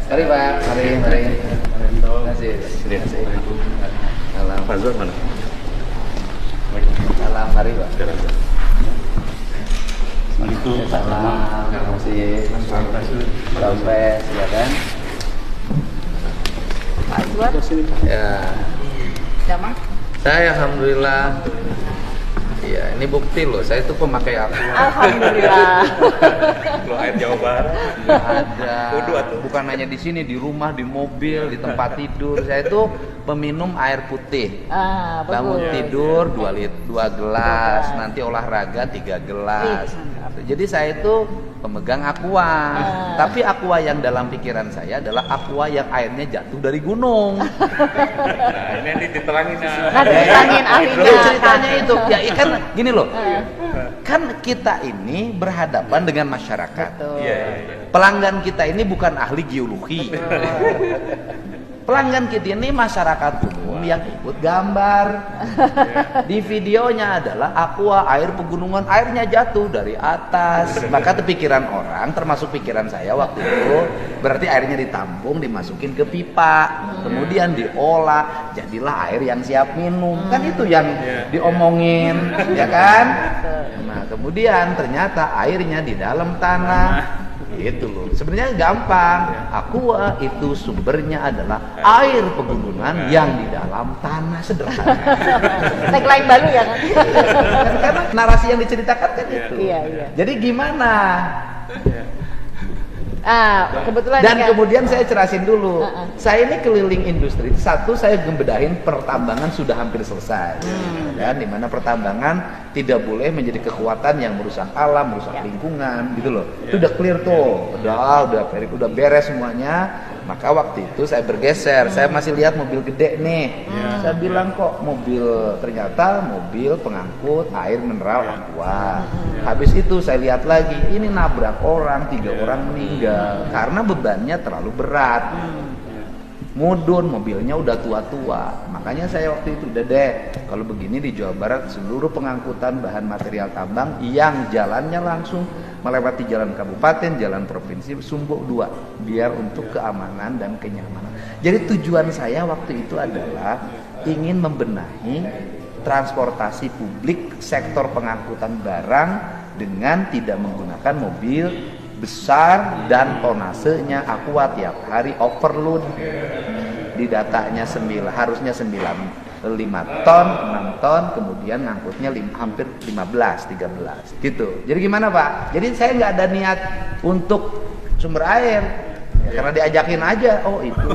Mari Pak, mari. Terima kasih. Salam. Pak Zuan mana? Salam, mari Pak. Assalamualaikum. Salam. Terima kasih. Sampai silakan. Pak Zuan, Ya, Damang. saya alhamdulillah. Iya, ini bukti loh. Saya itu pemakai Aqua. Alhamdulillah. Lo air Jawa Barat. Ada. Kudu atuh. Bukan hanya di sini, di rumah, di mobil, di tempat tidur. Saya itu peminum air putih. Bangun Bagus. tidur 2 gelas, nanti olahraga 3 gelas. Jadi saya itu pemegang Aqua. Tapi Aqua yang dalam pikiran saya adalah Aqua yang airnya jatuh dari gunung. Nah, ini diterangin. Nanti ditangin ahlinya. Ceritanya itu, ya kan gini loh. Kan kita ini berhadapan dengan masyarakat. Betul. Iya. Pelanggan kita ini bukan ahli geologi. Pelanggan kita ini masyarakat umum yang ikut gambar. Di videonya adalah Aqua air pegunungan, airnya jatuh dari atas. Maka pikiran orang, termasuk pikiran saya waktu itu, berarti airnya ditampung, dimasukin ke pipa, kemudian diolah, jadilah air yang siap minum. Kan itu yang diomongin, ya kan? Nah, kemudian ternyata airnya di dalam tanah. Itu loh. Sebenarnya gampang. Aqua itu sumbernya adalah air pegunungan yang di dalam tanah, sederhana. Tagline baru ya kan? Karena narasi yang diceritakan kan itu. Iya. Jadi gimana? Kebetulan Dan nih, kan? kemudian saya cerasin dulu. Saya ini keliling industri. Satu, saya ngebedahin pertambangan sudah hampir selesai. Dan di mana pertambangan tidak boleh menjadi kekuatan yang merusak alam, merusak lingkungan, gitu loh. Itu udah clear tuh. Udah beres semuanya. Maka waktu itu saya bergeser. Saya masih lihat mobil gede nih. Saya bilang kok ternyata mobil pengangkut air mineral Aqua. Habis itu saya lihat lagi, ini nabrak orang, 3 orang meninggal karena bebannya terlalu berat. Mudun, mobilnya udah tua-tua. Makanya saya waktu itu udah deh, kalau begini di Jawa Barat seluruh pengangkutan bahan material tambang yang jalannya langsung melewati jalan kabupaten, jalan provinsi, sumbuk 2 biar untuk keamanan dan kenyamanan. Jadi tujuan saya waktu itu adalah ingin membenahi transportasi publik sektor pengangkutan barang dengan tidak menggunakan mobil besar dan tonasenya Aqua tiap hari overload. Di datanya harusnya 5 ton, 6 ton, kemudian ngangkutnya hampir 15, 13 gitu. Jadi gimana Pak? Jadi saya nggak ada niat untuk sumber air, karena diajakin aja. Oh itu.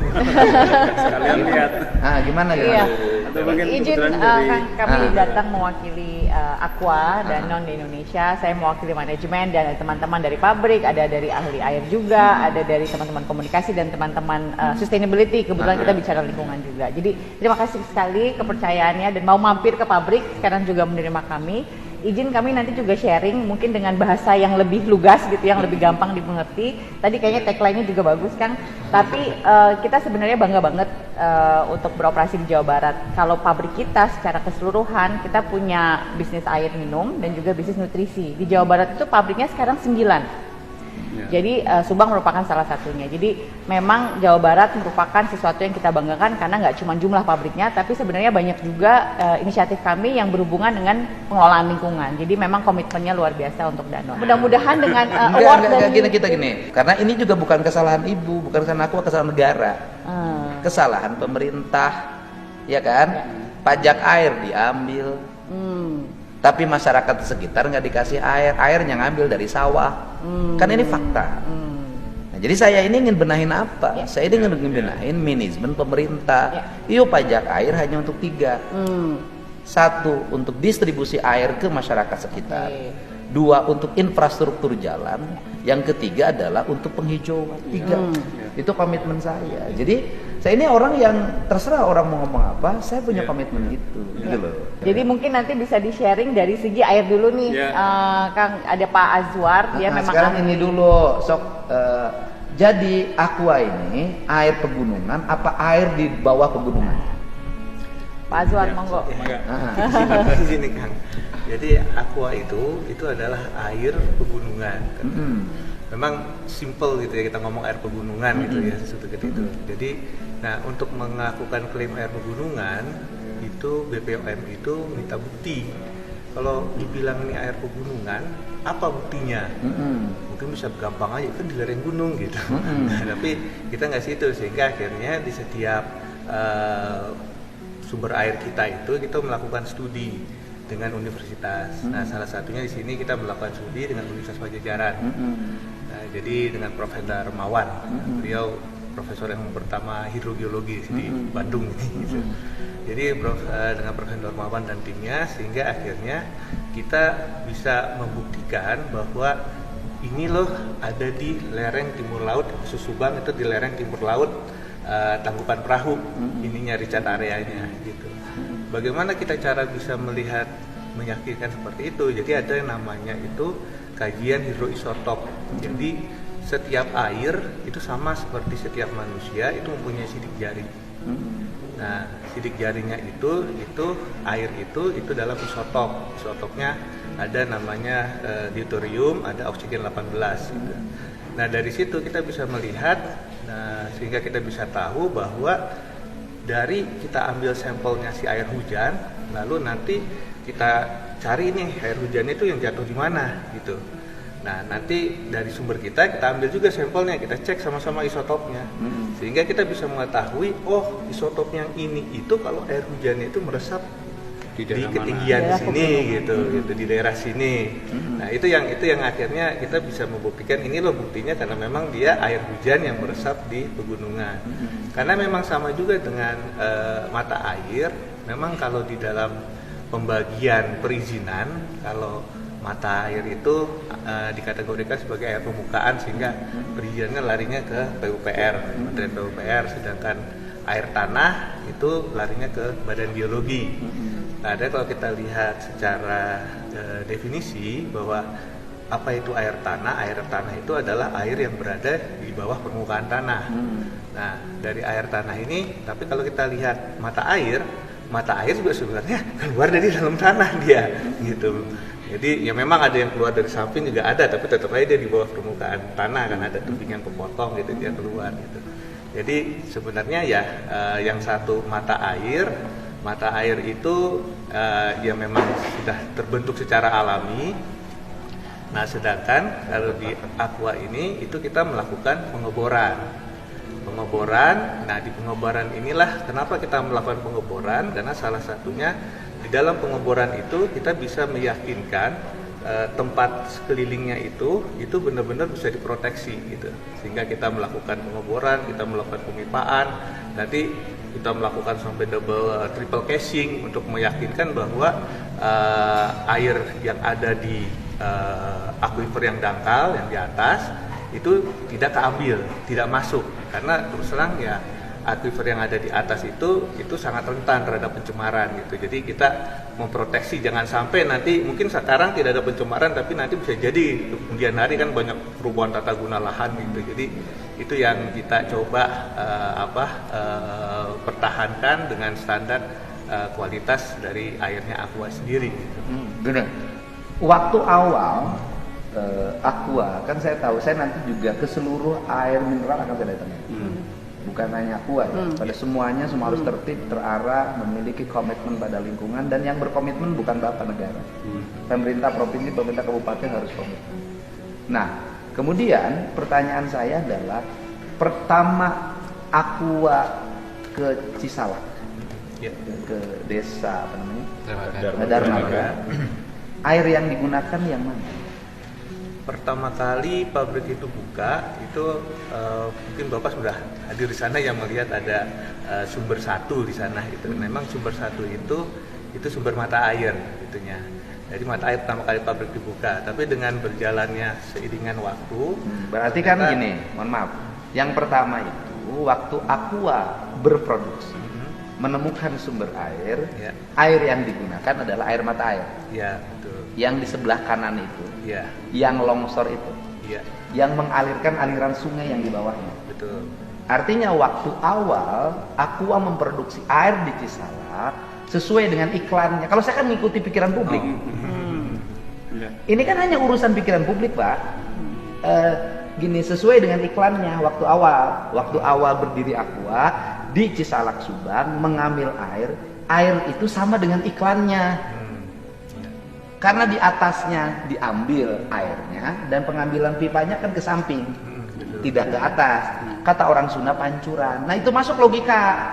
Sekalian lihat. Nah gimana? Iya. Atau mungkin Izin kebetulan dari kami datang mewakili Aqua dan non di Indonesia. Saya mewakili manajemen dan teman-teman dari pabrik, ada dari ahli air juga, ada dari teman-teman komunikasi dan teman-teman sustainability. Kebetulan kita bicara lingkungan juga. Jadi terima kasih sekali kepercayaannya dan mau mampir ke pabrik sekarang juga menerima kami. Izin kami nanti juga sharing mungkin dengan bahasa yang lebih lugas gitu, yang lebih gampang dimengerti. Tadi kayaknya tagline-nya juga bagus Kang. Tapi kita sebenarnya bangga banget untuk beroperasi di Jawa Barat. Kalau pabrik kita secara keseluruhan kita punya bisnis air minum dan juga bisnis nutrisi. Di Jawa Barat itu pabriknya sekarang 9. Jadi Subang merupakan salah satunya. Jadi memang Jawa Barat merupakan sesuatu yang kita banggakan karena nggak cuma jumlah pabriknya, tapi sebenarnya banyak juga inisiatif kami yang berhubungan dengan pengelolaan lingkungan. Jadi memang komitmennya luar biasa untuk Danone. Mudah-mudahan dengan award dari gini. Karena ini juga bukan kesalahan ibu, bukan kesalahan aku, kesalahan negara. Kesalahan pemerintah, ya kan? Pajak air diambil. Tapi masyarakat sekitar nggak dikasih air, airnya ngambil dari sawah. Kan ini fakta. Nah, jadi saya ini ingin benahin apa? Saya ini ingin benahin manajemen pemerintah. Yuk pajak air hanya untuk 3. 1 untuk distribusi air ke masyarakat sekitar. 2 untuk infrastruktur jalan. Yang ketiga adalah untuk penghijauan. 3. Itu komitmen saya. Jadi saya ini orang yang terserah orang mau ngomong apa, saya punya komitmen itu, gitu loh. Jadi mungkin nanti bisa di-sharing dari segi air dulu nih, Kang. Ada Pak Azwar, dia memang sekarang ini dulu, jadi Aqua ini air pegunungan apa air di bawah pegunungan? Pak Azwar, monggo. Di sini Kang. Jadi Aqua itu adalah air pegunungan. memang simple gitu ya kita ngomong air pegunungan gitu ya sesuatu gitu. Jadi, nah untuk melakukan klaim air pegunungan itu BPOM itu minta bukti. Kalau dibilang ini air pegunungan, apa buktinya? Mungkin bisa gampang aja kan di lereng gunung gitu. Nah, tapi kita nggak situ sehingga akhirnya di setiap sumber air kita itu kita melakukan studi dengan universitas. Nah, salah satunya di sini kita melakukan studi dengan Universitas Pajajaran. Nah, jadi dengan Prof. Hendar Mawan, beliau profesor yang pertama hidrogeologi di Bandung gitu. Jadi dengan Prof. Hendar Mawan dan timnya sehingga akhirnya kita bisa membuktikan bahwa ini loh ada di lereng timur laut Susubang itu di lereng timur laut Tangkuban Perahu ininya Richard areanya gitu. Bagaimana kita cara bisa melihat meyakinkan seperti itu? Jadi ada yang namanya itu kajian hidroisotop. Jadi setiap air itu sama seperti setiap manusia itu mempunyai sidik jari. Nah, sidik jarinya itu air itu dalam isotop. Isotopnya ada namanya deuterium, ada oksigen 18 gitu. Nah, dari situ kita bisa melihat sehingga kita bisa tahu bahwa dari kita ambil sampelnya si air hujan, lalu nanti kita cari nih air hujan itu yang jatuh di mana gitu. Nah, nanti dari sumber kita ambil juga sampelnya, kita cek sama-sama isotopnya. Sehingga kita bisa mengetahui, oh isotop yang ini itu kalau air hujannya itu meresap di ketinggian sini gitu di daerah sini. Nah, itu yang akhirnya kita bisa membuktikan ini loh buktinya karena memang dia air hujan yang meresap di pegunungan. Karena memang sama juga dengan mata air, memang kalau di dalam pembagian perizinan kalau mata air itu dikategorikan sebagai air permukaan sehingga perizinannya larinya ke PUPR, Kementerian PUPR, sedangkan air tanah itu larinya ke Badan Geologi. Nah, ada kalau kita lihat secara definisi bahwa apa itu air tanah? Air tanah itu adalah air yang berada di bawah permukaan tanah. Nah, dari air tanah ini, tapi kalau kita lihat mata air juga sebenarnya keluar dari dalam tanah dia, gitu. Jadi ya memang ada yang keluar dari samping juga ada, tapi tetap aja dia di bawah permukaan tanah kan ada tubingan pemotong gitu dia keluar gitu. Jadi sebenarnya ya yang satu mata air itu ya memang sudah terbentuk secara alami. Nah, sedangkan kalau di aqua ini itu kita melakukan pengeboran. Nah, di pengeboran inilah kenapa kita melakukan pengeboran, karena salah satunya di dalam pengeboran itu kita bisa meyakinkan tempat sekelilingnya itu benar-benar bisa diproteksi gitu. Sehingga kita melakukan pengeboran, kita melakukan pemipaan, nanti kita melakukan sampai triple casing untuk meyakinkan bahwa air yang ada di aquifer yang dangkal yang di atas itu tidak keambil, tidak masuk karena terus terang ya aquifer yang ada di atas itu sangat rentan terhadap pencemaran gitu. Jadi kita memproteksi jangan sampai nanti mungkin sekarang tidak ada pencemaran tapi nanti bisa jadi kemudian hari kan banyak perubahan tata guna lahan gitu. Jadi itu yang kita coba pertahankan dengan standar kualitas dari airnya aqua sendiri gitu. Benar. Waktu awal aqua kan saya tahu saya nanti juga ke seluruh air mineral akan saya datangin. Bukan hanya aqua ya, pada semuanya semua harus tertib, terarah, memiliki komitmen pada lingkungan dan yang berkomitmen bukan bapak negara. Pemerintah provinsi, pemerintah kabupaten harus komitmen. Nah, kemudian pertanyaan saya adalah pertama aqua ke Cisalak, ke desa apa namanya? Dharma. Air yang digunakan yang mana? Pertama kali pabrik itu buka itu mungkin Bapak sudah hadir di sana yang melihat ada sumber satu di sana itu. Memang sumber satu itu sumber mata air itunya. Jadi mata air pertama kali pabrik dibuka, tapi dengan berjalannya seiringan waktu. Berarti kan gini, mohon maaf. Yang pertama itu waktu aqua berproduksi menemukan sumber air, air yang digunakan adalah air mata air. Ya, betul. Yang di sebelah kanan itu, yang longsor itu, yang mengalirkan aliran sungai yang di bawahnya. Betul. Artinya waktu awal aqua memproduksi air di Cisalak sesuai dengan iklannya. Kalau saya kan mengikuti pikiran publik. Ini kan hanya urusan pikiran publik, Pak. gini, sesuai dengan iklannya waktu awal berdiri Aqua di Cisalak Subang mengambil air itu sama dengan iklannya. Karena di atasnya diambil airnya dan pengambilan pipanya kan ke samping, tidak ke atas. Kata orang Sunda pancuran. Nah itu masuk logika.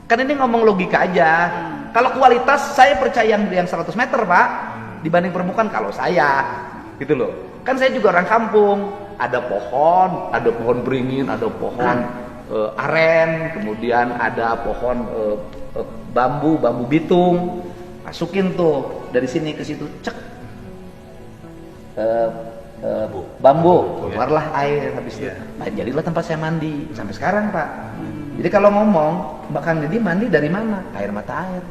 Kan ini ngomong logika aja. Kalau kualitas saya percaya yang 100 meter Pak dibanding permukaan kalau saya gitu loh. Kan saya juga orang kampung. Ada pohon beringin, ada pohon aren, kemudian ada pohon bambu bitung. Masukin tuh dari sini ke situ, cek bambu, keluarlah air habis itu. Nah, jadilah tempat saya mandi sampai sekarang Pak. Jadi kalau ngomong Mbak Kang Didi mandi dari mana? Air mata air.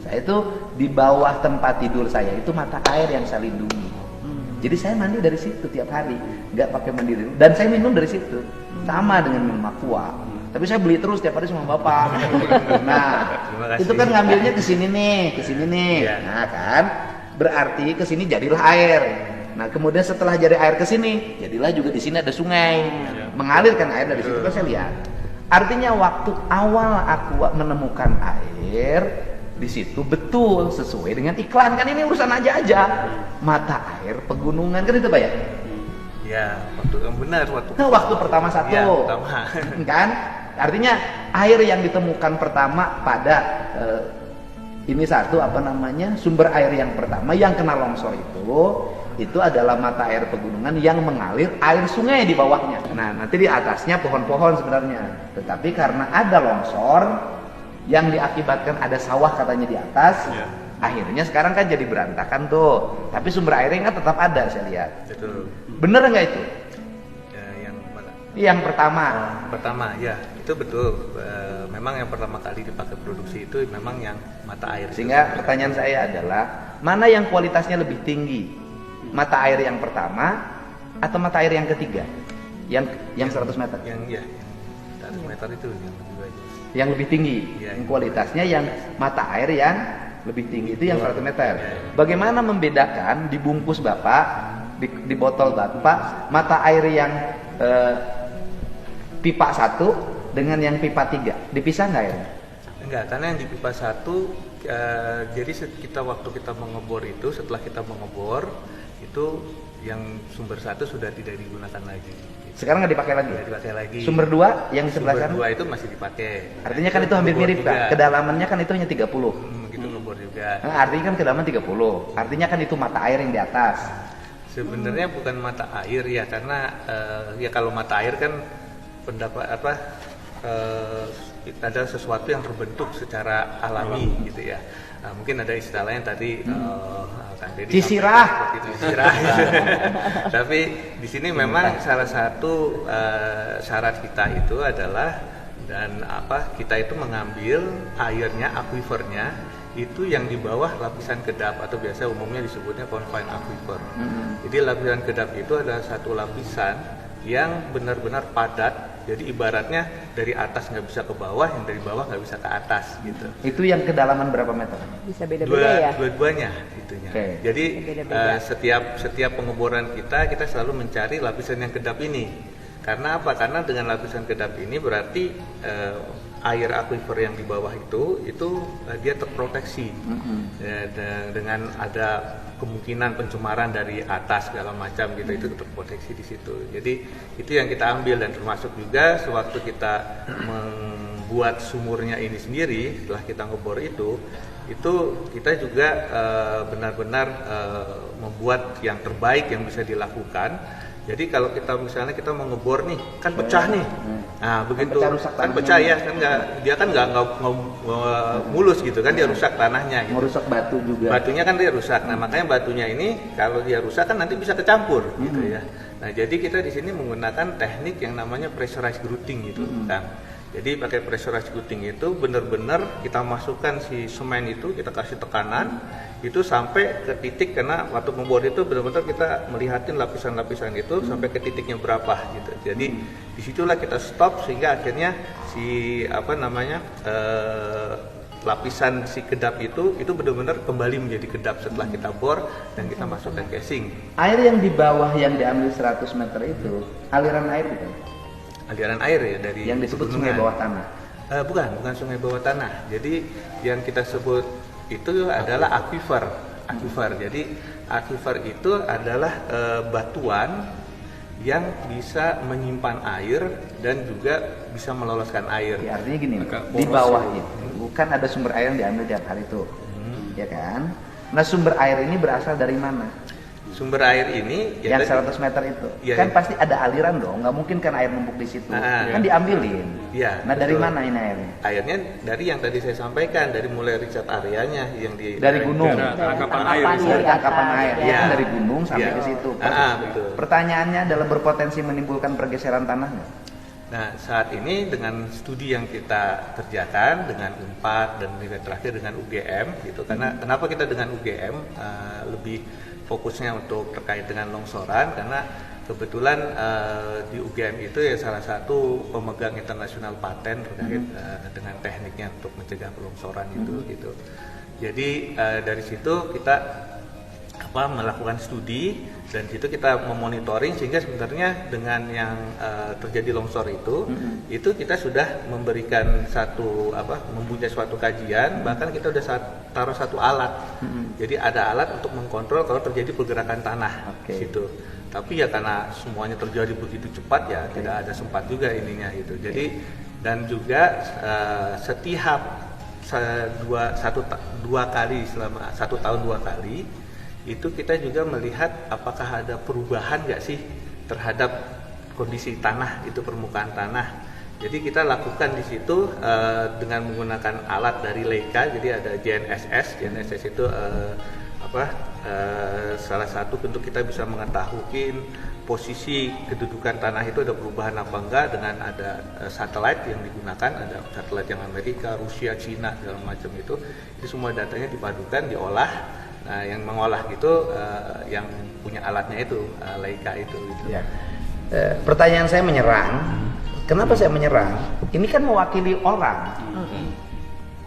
Saya itu di bawah tempat tidur saya itu mata air yang saya lindungi. Jadi saya mandi dari situ tiap hari, nggak pakai mandi dulu. Dan saya minum dari situ, sama dengan minum Aqua. Tapi saya beli terus tiap hari sama bapak. Nah, itu kan ngambilnya ke sini nih. Nah kan, berarti ke sini jadilah air. Nah kemudian setelah jadi air ke sini, jadilah juga di sini ada sungai, mengalirkan air dari situ kan saya lihat. Artinya waktu awal Aqua menemukan air di situ betul sesuai dengan iklan kan ini urusan aja mata air pegunungan kan itu Pak ya? Ya, waktu yang benar waktu pertama satu. Ya, pertama. Kan? Artinya air yang ditemukan pertama pada ini satu sumber air yang pertama yang kena longsor itu adalah mata air pegunungan yang mengalir air sungai di bawahnya. Nah, nanti di atasnya pohon-pohon sebenarnya. Tetapi karena ada longsor yang diakibatkan ada sawah katanya di atas, akhirnya sekarang kan jadi berantakan tuh. Tapi sumber airnya kan tetap ada saya lihat. Betul. Bener nggak itu? Ya, yang mana? Yang pertama. Pertama, ya itu betul. Memang yang pertama kali dipakai produksi itu memang yang mata air. Sehingga pertanyaan saya adalah mana yang kualitasnya lebih tinggi? Mata air yang pertama atau mata air yang ketiga? Yang 100 meter? Yang 100 meter itu yang lebih bagus. Yang lebih tinggi. Ya, Kualitasnya yang mata air yang lebih tinggi itu yang 100 meter. Bagaimana membedakan di bungkus Bapak, di botol Bapak, mata air yang pipa 1 dengan yang pipa 3? Dipisah nggak airnya? Enggak, karena yang di pipa 1 jadi waktu kita mengebor itu, setelah kita mengebor itu yang sumber 1 sudah tidak digunakan lagi. Sekarang nggak dipakai lagi? Tidak dipakai lagi. Sumber 2 yang di sebelah sana? Sumber 2 itu masih dipakai. Artinya kan itu hampir mirip Pak. Kedalamannya kan itu hanya 30. Gitu ngebor juga. Nah, artinya kan kedalaman 30. Artinya kan itu mata air yang di atas. Sebenarnya bukan mata air ya, karena ya kalau mata air kan ada sesuatu yang terbentuk secara alami gitu ya. Nah, mungkin ada istilahnya tadi Kang Deddy Cisirah. Cisirah. Tapi di sini memang salah satu syarat kita itu adalah kita itu mengambil airnya, akuifernya itu yang di bawah lapisan kedap atau biasa umumnya disebutnya confined aquifer. Jadi lapisan kedap itu adalah satu lapisan yang benar-benar padat. Jadi ibaratnya dari atas nggak bisa ke bawah, yang dari bawah nggak bisa ke atas gitu. Itu yang kedalaman berapa meter? Bisa beda-beda ya? Dua-duanya itunya. Okay. Jadi setiap pengeboran kita selalu mencari lapisan yang kedap ini. Karena apa? Karena dengan lapisan kedap ini berarti air akuifer yang di bawah itu dia terproteksi dengan ada kemungkinan pencemaran dari atas segala macam gitu, itu terproteksi di situ. Jadi itu yang kita ambil, dan termasuk juga sewaktu kita membuat sumurnya ini sendiri, setelah kita ngebor itu kita juga benar-benar membuat yang terbaik yang bisa dilakukan. Jadi kalau misalnya kita mau ngebor nih, kan pecah nih. Nah, begitu kan pecah ya, kan dia kan nggak mulus gitu kan, dia rusak tanahnya gitu. Merusak batu juga. Batunya kan dia rusak. Nah, makanya batunya ini kalau dia rusak kan nanti bisa kecampur gitu ya. Nah, jadi kita di sini menggunakan teknik yang namanya pressurized grouting gitu, kan. Jadi pakai pressurized grouting itu benar-benar kita masukkan si semen itu, kita kasih tekanan itu sampai ke titik, karena waktu membor itu benar-benar kita melihatin lapisan-lapisan itu sampai ke titiknya berapa gitu. Jadi disitulah kita stop sehingga akhirnya si lapisan si kedap itu benar-benar kembali menjadi kedap setelah kita bor dan kita masukkan casing. Air yang di bawah yang diambil 100 meter itu aliran air bukan? Aliran air ya dari Yang disebut sungai pegunungan. bawah tanah. Bukan sungai bawah tanah. Jadi yang kita sebut itu adalah aquifer. Jadi aquifer itu adalah batuan yang bisa menyimpan air dan juga bisa meloloskan air. Ya, artinya gini, Agak di boros bawah ya. itu kan ada sumber air yang diambil tiap hari tuh, ya kan? Nah, sumber air ini berasal dari mana? Sumber air ini Yang tadi- 100 meter itu, Ya, kan ya. pasti ada aliran dong, nggak mungkin kan air numpuk di situ, kan diambilin. Iya, Nah, dari betul. mana ini airnya? Airnya dari yang tadi saya sampaikan, dari mulai riset areanya yang di Dari gunung. Daerah tangkapan air. Tangkapan Dari di tangkapan atas, air, ya. kan dari gunung sampai Iya. ke situ. Betul. Pertanyaannya adalah berpotensi menimbulkan pergeseran tanah nggak? Nah, saat ini dengan studi yang kita kerjakan dengan Unpad dan nilai terakhir dengan UGM gitu, karena kenapa kita dengan UGM lebih fokusnya untuk terkait dengan longsoran, karena kebetulan di UGM itu ya salah satu pemegang internasional paten terkait dengan tekniknya untuk mencegah pelongsoran itu gitu. Jadi dari situ kita melakukan studi dan situ kita memonitoring sehingga sebenarnya dengan yang terjadi longsor itu kita sudah memberikan mempunyai suatu kajian, bahkan kita sudah taruh satu alat. Jadi ada alat untuk mengkontrol kalau terjadi pergerakan tanah di situ. Tapi ya karena semuanya terjadi begitu cepat ya tidak ada sempat juga ininya itu. Jadi dan juga setiap dua kali selama 1 tahun 2 kali itu kita juga melihat apakah ada perubahan nggak sih terhadap kondisi tanah itu, permukaan tanah. Jadi kita lakukan di situ dengan menggunakan alat dari Leica. Jadi ada GNSS itu salah satu untuk kita bisa mengetahui posisi kedudukan tanah itu ada perubahan apa enggak, dengan ada satelit yang digunakan, ada satelit yang Amerika, Rusia, Cina segala macam itu semua datanya dipadukan, diolah. Nah, yang mengolah gitu yang punya alatnya itu Leica itu. Ya. Pertanyaan saya menyerang. Kenapa saya menyerang? Ini kan mewakili orang.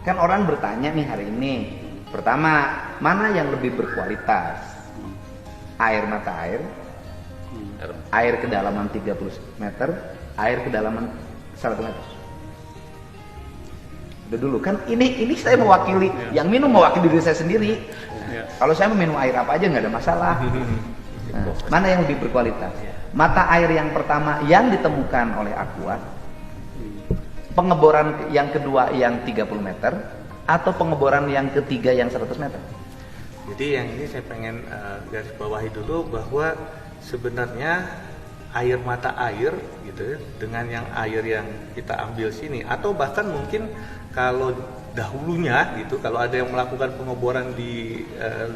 Kan orang bertanya nih hari ini. Pertama, mana yang lebih berkualitas? Air mata air, air kedalaman 30 meter, air kedalaman 100 meter. Udah dulu kan ini saya mewakili, yang minum mewakili diri saya sendiri. Ya. Kalau saya meminum air apa aja nggak ada masalah. Nah, mana yang lebih berkualitas? Mata air yang pertama yang ditemukan oleh Aqua, pengeboran yang kedua yang 30 meter, atau pengeboran yang ketiga yang 100 meter? Jadi yang ini saya pengen garis bawahi dulu bahwa sebenarnya air mata air gitu ya, dengan yang air yang kita ambil sini, atau bahkan mungkin kalau dahulunya gitu, kalau ada yang melakukan pengeboran di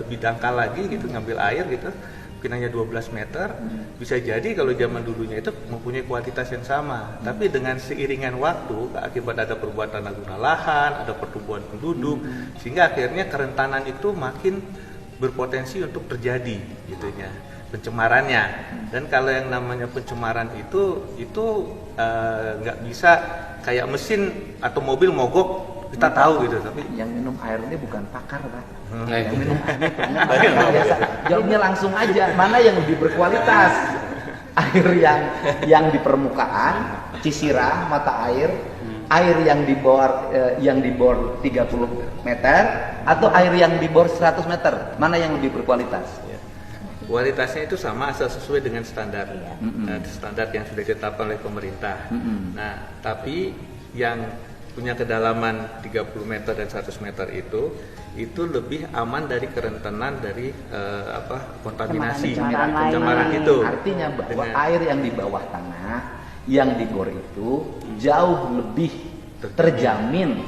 lebih dangkal lagi gitu, ngambil air gitu mungkin hanya 12 meter, bisa jadi kalau zaman dulunya itu mempunyai kualitas yang sama. Tapi dengan seiringan waktu akibat ada perubahan tanah guna lahan, ada pertumbuhan penduduk, sehingga akhirnya kerentanan itu makin berpotensi untuk terjadi gitunya pencemarannya. Dan kalau yang namanya pencemaran itu nggak bisa kayak mesin atau mobil mogok kita tahu gitu, tapi Yang minum air ini bukan pakar, Pak. Nah, Yang minum air ini pengen biasa. Jawabnya langsung aja, mana yang lebih berkualitas? Air yang di permukaan, cisirah mata air, air yang dibor 30 meter, atau air yang dibor 100 meter, mana yang lebih berkualitas? kualitasnya itu sama asal sesuai dengan standar standar yang sudah ditetapkan oleh pemerintah. Nah, tapi yang punya kedalaman 30 meter dan 100 meter itu lebih aman dari kerentanan dari kontaminasi, pencemaran itu. Artinya bahwa air yang di bawah tanah yang dibor itu jauh lebih terjamin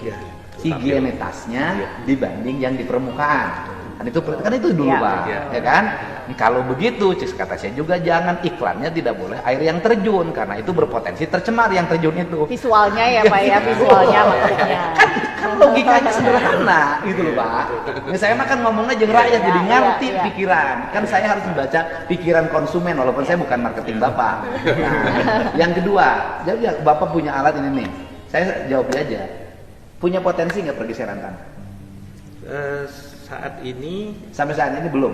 higienitasnya dibanding yang di permukaan. Kan itu dulu Pak, ya kan? Kalau begitu, kata saya juga jangan iklannya tidak boleh air yang terjun karena itu berpotensi tercemar yang terjun itu. Visualnya ya Pak ya, visualnya maksudnya. Kan logikanya sederhana gitu loh Pak. Saya mah kan ngomongnya jeung rakyat jadi ngerti pikiran. Kan saya harus membaca pikiran konsumen walaupun saya bukan marketing Bapak. Nah, yang kedua, jadi Bapak punya alat ini nih. Saya jawab aja. Punya potensi nggak pergeseran tanah? Saat ini Sampai saat ini belum.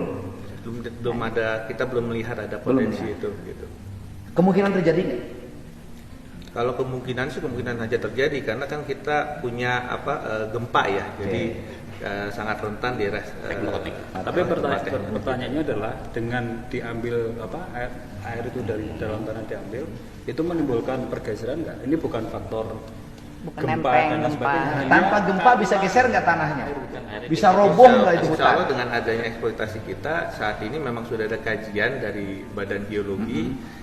belum ada, kita belum melihat ada Belum potensi ya? itu gitu. Kemungkinan terjadi nggak? Kalau kemungkinan sih kemungkinan saja terjadi karena kan kita punya gempa ya, jadi sangat rentan di daerah Tapi pertanyaannya adalah dengan diambil air itu dari dalam tanah diambil, itu menimbulkan pergeseran nggak? Ini bukan faktor Bukan gempa nempel, dan lain gempa. sebagainya. Hanya Tanpa gempa bisa geser nggak tanahnya? Bisa roboh nggak itu Insya Allah hutan? dengan adanya eksploitasi kita saat ini memang sudah ada kajian dari Badan Geologi.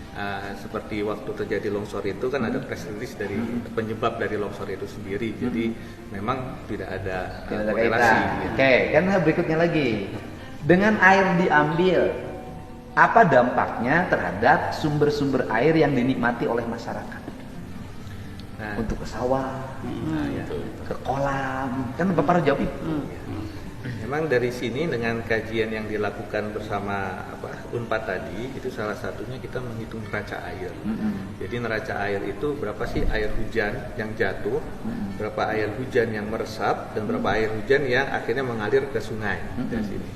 Seperti waktu terjadi longsor itu kan ada press release dari penyebab dari longsor itu sendiri, jadi memang tidak ada Tidak ada korelasi. kaitan. gitu. Oke, kan berikutnya lagi. Dengan air diambil, apa dampaknya terhadap sumber-sumber air yang dinikmati oleh masyarakat? Nah, Untuk ke sawah, itu. ke kolam, kan Bapak harus jawab itu. memang dari sini dengan kajian yang dilakukan bersama Unpad tadi, itu salah satunya kita menghitung neraca air. Jadi neraca air itu berapa sih air hujan yang jatuh, berapa air hujan yang meresap, dan berapa air hujan yang akhirnya mengalir ke sungai dari sini.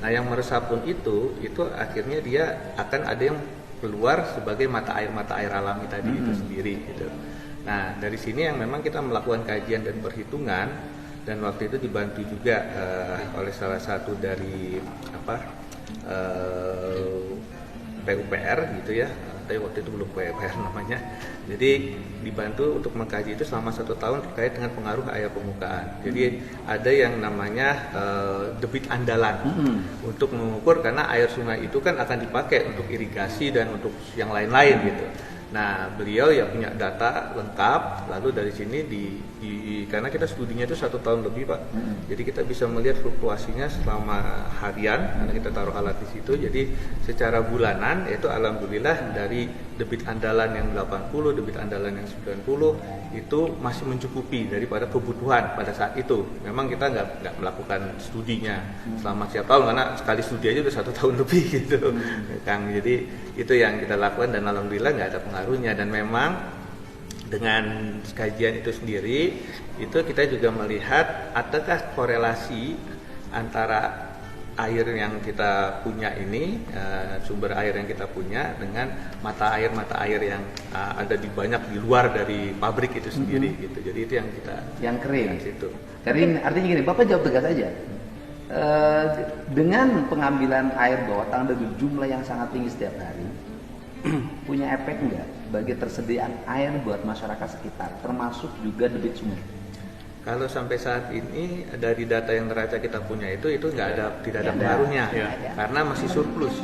Nah, yang meresap pun itu akhirnya dia akan ada yang keluar sebagai mata air alami tadi itu sendiri gitu. Nah, dari sini yang memang kita melakukan kajian dan perhitungan, dan waktu itu dibantu juga oleh salah satu dari PUPR gitu ya, tapi waktu itu belum PUPR namanya. Jadi dibantu untuk mengkaji itu selama 1 tahun terkait dengan pengaruh air permukaan. Jadi ada yang namanya debit andalan untuk mengukur, karena air sungai itu kan akan dipakai untuk irigasi dan untuk yang lain-lain gitu. Nah, beliau ya punya data lengkap, lalu dari sini karena kita studinya itu 1 tahun lebih Pak, jadi kita bisa melihat fluktuasinya selama harian, karena kita taruh alat di situ. Jadi secara bulanan itu alhamdulillah dari debit andalan yang 80, debit andalan yang 90 itu masih mencukupi daripada kebutuhan pada saat itu. Memang kita nggak melakukan studinya selama setiap tahun, karena sekali studi aja udah 1 tahun lebih gitu, Kang. Jadi itu yang kita lakukan dan alhamdulillah nggak ada pengaruhnya. Dan memang dengan kajian itu sendiri, itu kita juga melihat adakah korelasi antara air yang kita punya ini, sumber air yang kita punya, dengan mata air yang ada di banyak di luar dari pabrik itu sendiri gitu. Jadi itu yang kita Yang kering. situ. Kering artinya gini, Bapak jawab tegas aja. Dengan pengambilan air bawah tanah dengan jumlah yang sangat tinggi setiap hari, punya efek enggak bagi tersediaan air buat masyarakat sekitar, termasuk juga debit sungai? Kalau sampai saat ini dari data yang neraca kita punya itu tidak ada Tidak ada. pengaruhnya, Tidak ada. karena masih surplus.